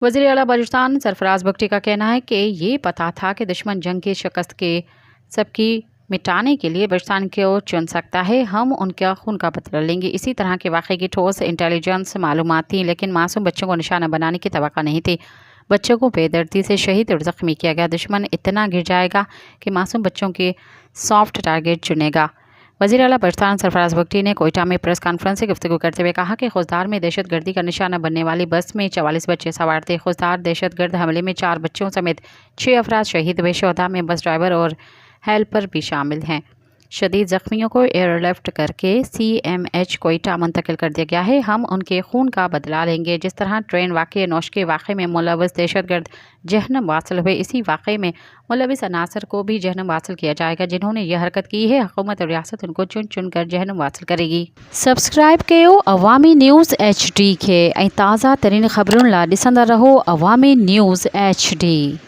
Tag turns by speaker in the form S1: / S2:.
S1: वज़ीर आला बलूचिस्तान सरफराज बख्टी का कहना है कि ये पता था कि दुश्मन जंग की शिकस्त के सबकी मिटाने के लिए बलूचिस्तान को चुन सकता है। हम उनका खून का बदला लेंगे। इसी तरह के वाक़े की ठोस इंटेलिजेंस मालूमात थी, लेकिन मासूम बच्चों को निशाना बनाने की तवक्को नहीं थी। बच्चों को बेदर्दी से शहीद और ज़ख्मी किया गया। दुश्मन इतना गिर जाएगा कि मासूम बच्चों के सॉफ्ट टारगेट चुनेगा। वज़ीर आला बलूचिस्तान सरफराज बख्टी ने कोयटा में प्रेस कॉन्फ्रेंस से गुफ्तगू करते हुए कहा कि खुजदार में दहशतगर्दी का निशाना बनने वाली बस में 44 बच्चे सवार थे। खुजदार दहशतगर्द हमले में 4 बच्चों समेत 6 अफराद शहीद हुए। शोहदा में बस ड्राइवर और हेल्पर भी शामिल हैं। शदीद ज़ख्मियों को एयरलिफ्ट करके CMH कोयटा मुंतकिल कर दिया गया है। हम उनके खून का बदला लेंगे। जिस तरह ट्रेन वाक़े नौश के वाक़े में मुलव्वस दहशतगर्द जहन्नम वासिल हुए, इसी वाक़े में मुलव्वस अनासर को भी जहन्नम वासिल किया जाएगा। जिन्होंने यह हरकत की है, हुकूमत और रियासत उनको चुन चुन कर जहन्नम वासिल करेगी। सब्सक्राइब कयो अवामी न्यूज़ HD के ऐं ताज़ा तरीन ख़बरुनि लाइ ॾिसंदा रहो अवामी न्यूज़ HD।